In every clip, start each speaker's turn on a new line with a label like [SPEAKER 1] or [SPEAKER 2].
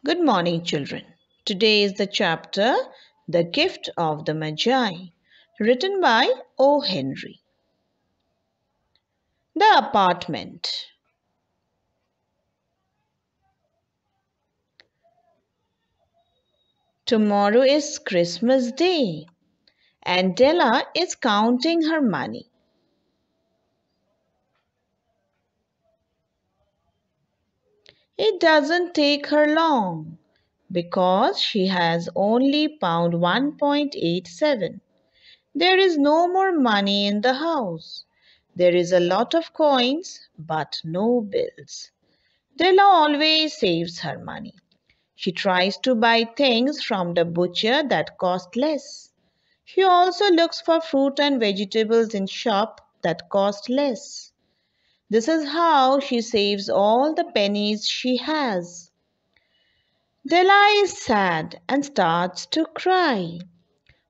[SPEAKER 1] Good morning, children. Today is the chapter The Gift of the Magi, written by O. Henry. The apartment. Tomorrow is Christmas Day, and Della is counting her money. It doesn't take her long because she has only pound 1.87. There is no more money in the house. There is a lot of coins, but no bills. Della always saves her money. She tries to buy things from the butcher that cost less. She also looks for fruit and vegetables in shop that cost less. This is how she saves all the pennies she has. Della is sad and starts to cry.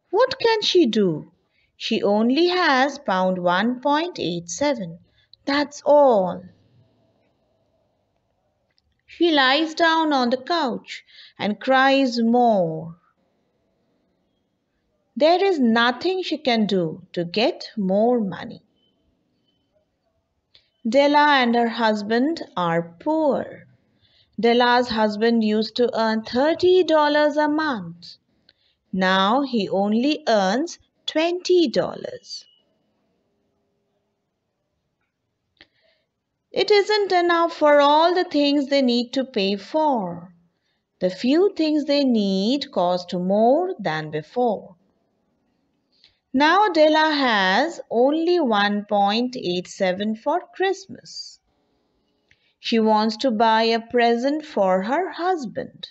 [SPEAKER 1] What can she do? She only has pound 1.87. That's all. She lies down on the couch and cries more. There is nothing she can do to get more money. Della and her husband are poor. Della's husband used to earn $30 a month. Now he only earns $20. It isn't enough for all the things they need to pay for. The few things they need cost more than before. Now Della has only 1.87 for Christmas. She wants to buy a present for her husband.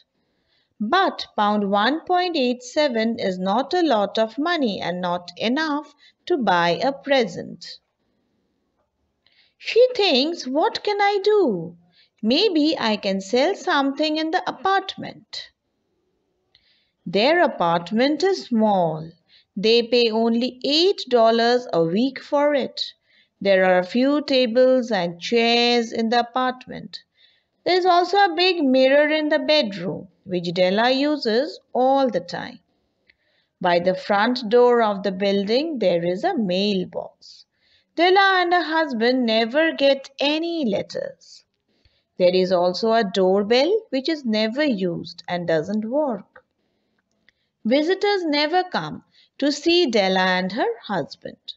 [SPEAKER 1] But pound 1.87 is not a lot of money and not enough to buy a present. She thinks, what can I do? Maybe I can sell something in the apartment. Their apartment is small. They pay only $8 a week for it. There are a few tables and chairs in the apartment. There is also a big mirror in the bedroom, which Della uses all the time. By the front door of the building, there is a mailbox. Della and her husband never get any letters. There is also a doorbell which is never used and doesn't work. Visitors never come to see Della and her husband.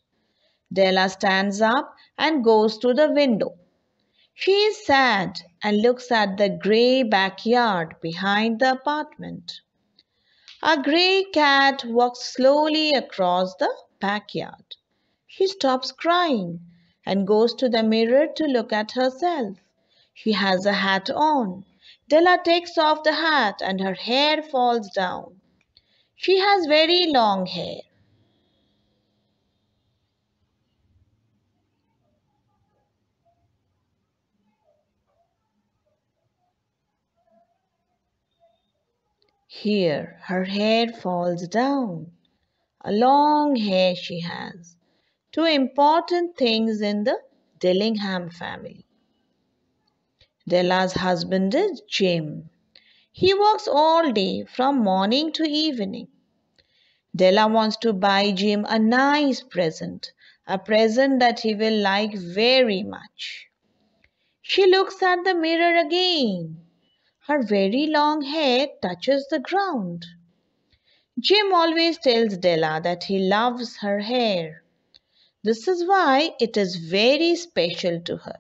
[SPEAKER 1] Della stands up and goes to the window. She is sad and looks at the grey backyard behind the apartment. A grey cat walks slowly across the backyard. She stops crying and goes to the mirror to look at herself. She has a hat on. Della takes off the hat and her hair falls down. She has very long hair. Here, her hair falls down. A long hair she has. Two important things in the Dillingham family. Della's husband is Jim. He works all day from morning to evening. Della wants to buy Jim a nice present, a present that he will like very much. She looks at the mirror again. Her very long hair touches the ground. Jim always tells Della that he loves her hair. This is why it is very special to her.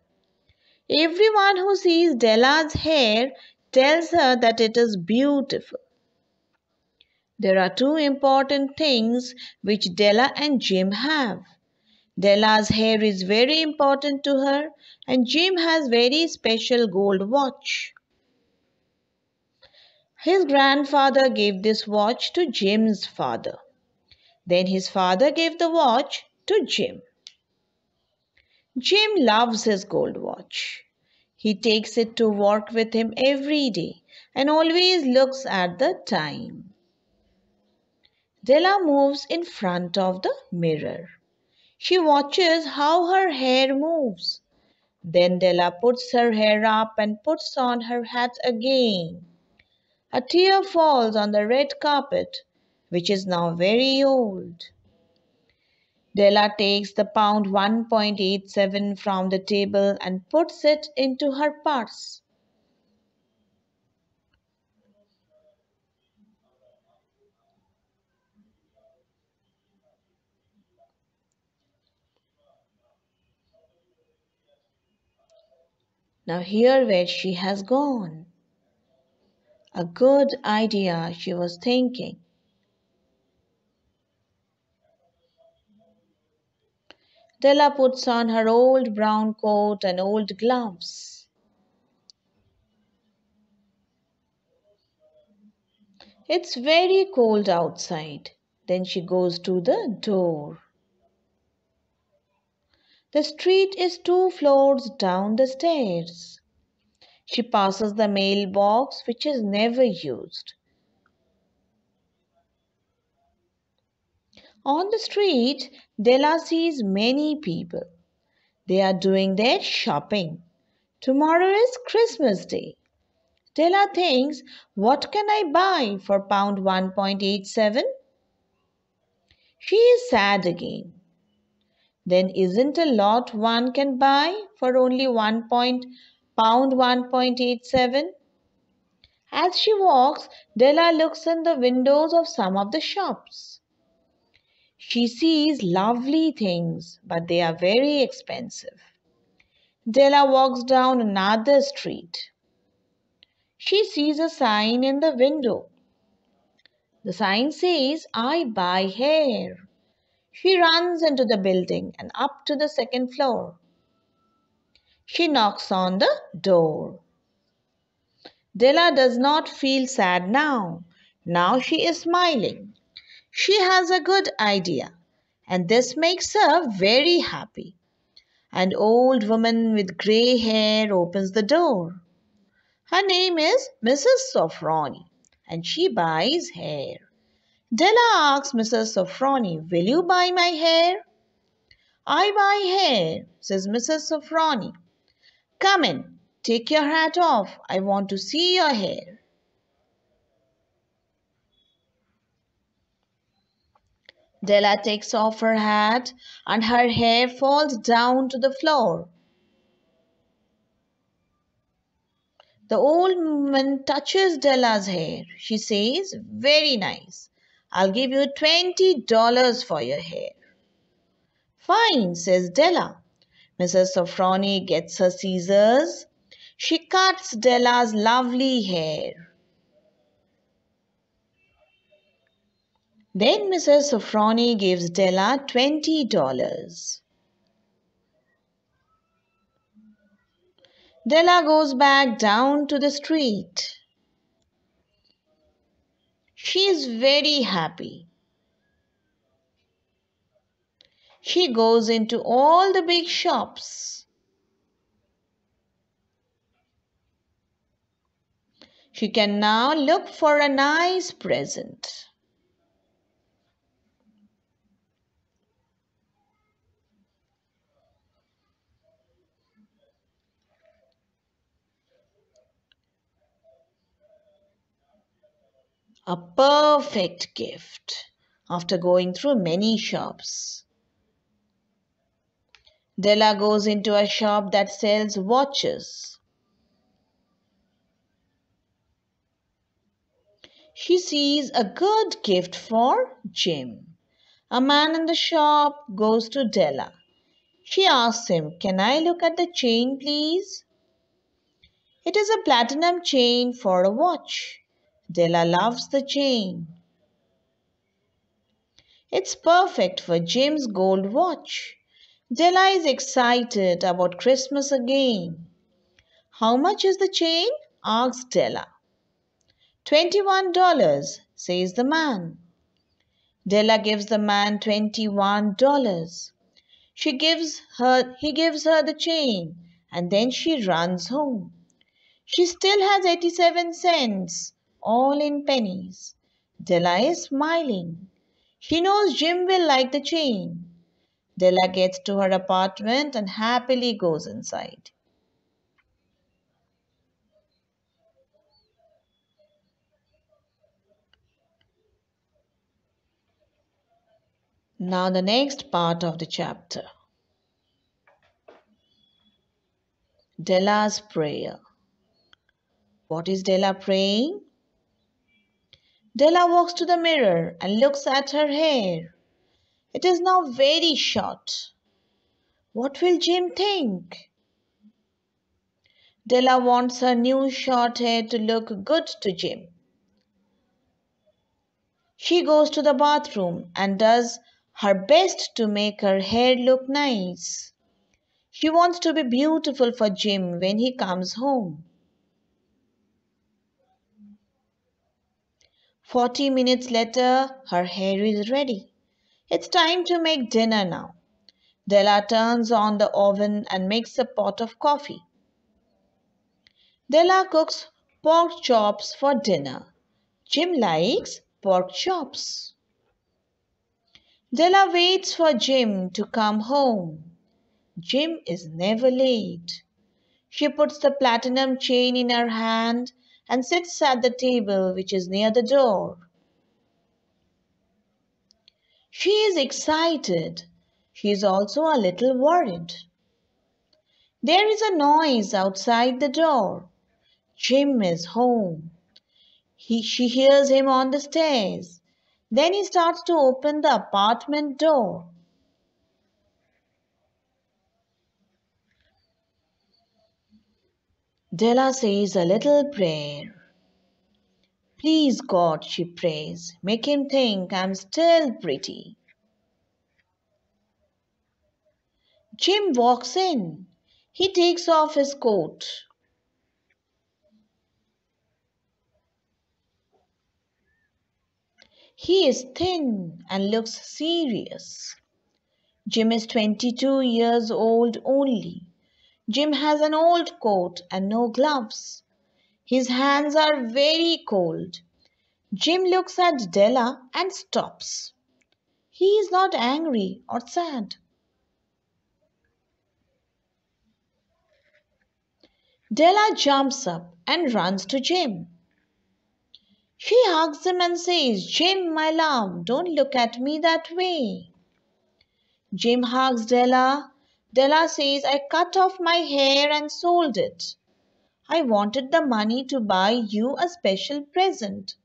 [SPEAKER 1] Everyone who sees Della's hair tells her that it is beautiful. There are two important things which Della and Jim have. Della's hair is very important to her and Jim has very special gold watch. His grandfather gave this watch to Jim's father. Then his father gave the watch to Jim. Jim loves his gold watch. He takes it to work with him every day and always looks at the time. Della moves in front of the mirror. She watches how her hair moves. Then Della puts her hair up and puts on her hat again. A tear falls on the red carpet, which is now very old. Della takes the pound 1.87 from the table and puts it into her purse. Now hear where she has gone. A good idea, she was thinking. Della puts on her old brown coat and old gloves. It's very cold outside. Then she goes to the door. The street is 2 floors down the stairs. She passes the mailbox, which is never used. On the street, Della sees many people. They are doing their shopping. Tomorrow is Christmas Day. Della thinks, what can I buy for pound 1.87? She is sad again. Then isn't a lot one can buy for only pound 1.87? As she walks, Della looks in the windows of some of the shops. She sees lovely things, but they are very expensive. Della walks down another street. She sees a sign in the window. The sign says, I buy hair. She runs into the building and up to the second floor. She knocks on the door. Della does not feel sad now. Now she is smiling. She has a good idea, and this makes her very happy. An old woman with grey hair opens the door. Her name is Mrs. Sofroni, and she buys hair. Della asks Mrs. Sofroni, will you buy my hair? I buy hair, says Mrs. Sofroni. Come in, take your hat off. I want to see your hair. Della takes off her hat and her hair falls down to the floor. The old woman touches Della's hair. She says, very nice. I'll give you $20 for your hair. Fine, says Della. Mrs. Sofroni gets her scissors. She cuts Della's lovely hair. Then Mrs. Sofroni gives Della $20. Della goes back down to the street. She is very happy. She goes into all the big shops. She can now look for a nice present. A perfect gift after going through many shops. Della goes into a shop that sells watches. She sees a good gift for Jim. A man in the shop goes to Della. She asks him, can I look at the chain, please? It is a platinum chain for a watch. Della loves the chain. It's perfect for Jim's gold watch. Della is excited about Christmas again. How much is the chain? Asks Della. $21, says the man. Della gives the man $21. He gives her the chain and then she runs home. She still has 87 cents, all in pennies. Della is smiling. She knows Jim will like the chain. Della gets to her apartment and happily goes inside. Now, the next part of the chapter, Della's prayer. What is Della praying? Della walks to the mirror and looks at her hair. It is now very short. What will Jim think? Della wants her new short hair to look good to Jim. She goes to the bathroom and does her best to make her hair look nice. She wants to be beautiful for Jim when he comes home. 40 minutes later, her hair is ready. It's time to make dinner now. Della turns on the oven and makes a pot of coffee. Della cooks pork chops for dinner. Jim likes pork chops. Della waits for Jim to come home. Jim is never late. She puts the platinum chain in her hand and sits at the table which is near the door. She is excited. She is also a little worried. There is a noise outside the door. Jim is home. She hears him on the stairs. Then he starts to open the apartment door. Della says a little prayer. Please, God, she prays, make him think I'm still pretty. Jim walks in. He takes off his coat. He is thin and looks serious. Jim is 22 years old only. Jim has an old coat and no gloves. His hands are very cold. Jim looks at Della and stops. He is not angry or sad. Della jumps up and runs to Jim. She hugs him and says, Jim, my love, don't look at me that way. Jim hugs Della. Della says, I cut off my hair and sold it. I wanted the money to buy you a special present.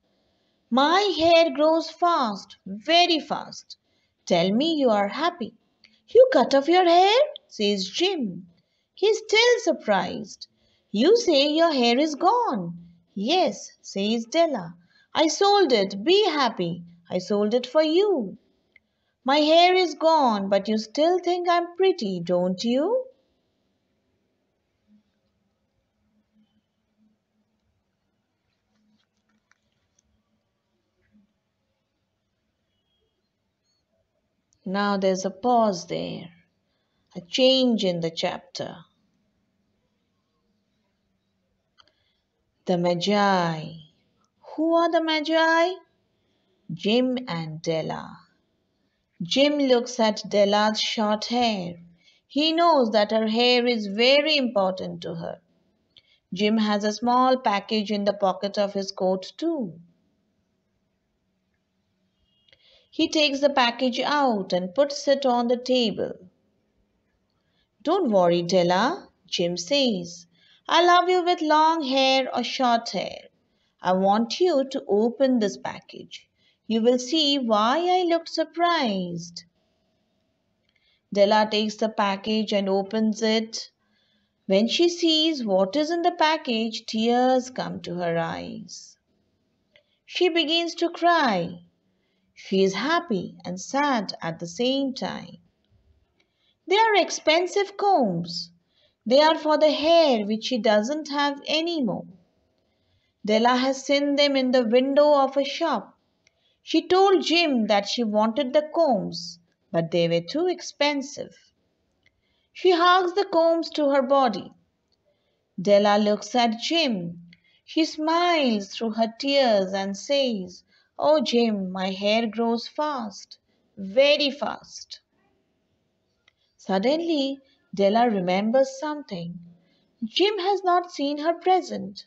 [SPEAKER 1] My hair grows fast, very fast. Tell me you are happy. You cut off your hair? Says Jim. He's still surprised. You say your hair is gone. Yes, says Della. I sold it. Be happy. I sold it for you. My hair is gone, but you still think I'm pretty, don't you? Now there's a pause there, a change in the chapter. The Magi. Who are the Magi? Jim and Della. Jim looks at Della's short hair. He knows that her hair is very important to her. Jim has a small package in the pocket of his coat too. He takes the package out and puts it on the table. Don't worry, Della, Jim says. I love you with long hair or short hair. I want you to open this package. You will see why I looked surprised. Della takes the package and opens it. When she sees what is in the package, tears come to her eyes. She begins to cry. She is happy and sad at the same time. They are expensive combs. They are for the hair which she doesn't have anymore. Della has seen them in the window of a shop. She told Jim that she wanted the combs, but they were too expensive. She hugs the combs to her body. Della looks at Jim. She smiles through her tears and says, Oh, Jim, my hair grows fast, very fast. Suddenly, Della remembers something. Jim has not seen her present.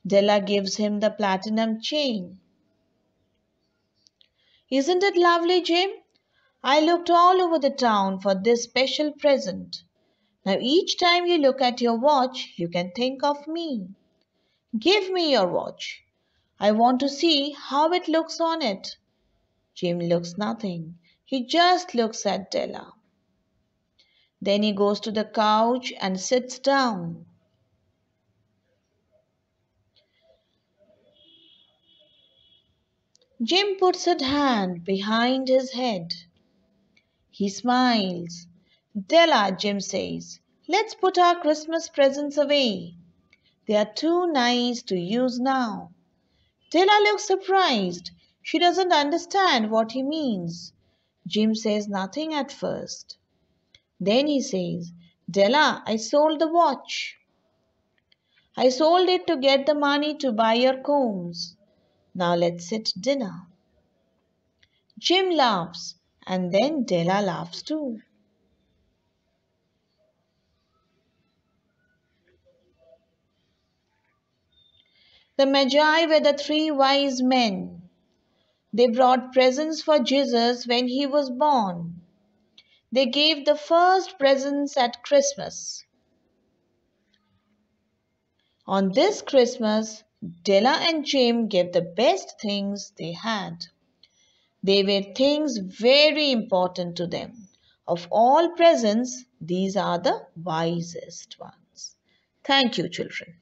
[SPEAKER 1] Della gives him the platinum chain. Isn't it lovely, Jim? I looked all over the town for this special present. Now each time you look at your watch, you can think of me. Give me your watch. I want to see how it looks on it. Jim looks nothing. He just looks at Della. Then he goes to the couch and sits down. Jim puts his hand behind his head. He smiles. Della, Jim says, let's put our Christmas presents away. They are too nice to use now. Della looks surprised. She doesn't understand what he means. Jim says nothing at first. Then he says, Della, I sold the watch. I sold it to get the money to buy your combs. Now let's eat dinner. Jim laughs, and then Della laughs too. The Magi were the three wise men. They brought presents for Jesus when he was born. They gave the first presents at Christmas. On this Christmas, Della and Jim gave the best things they had. They were things very important to them. Of all presents, these are the wisest ones. Thank you, children.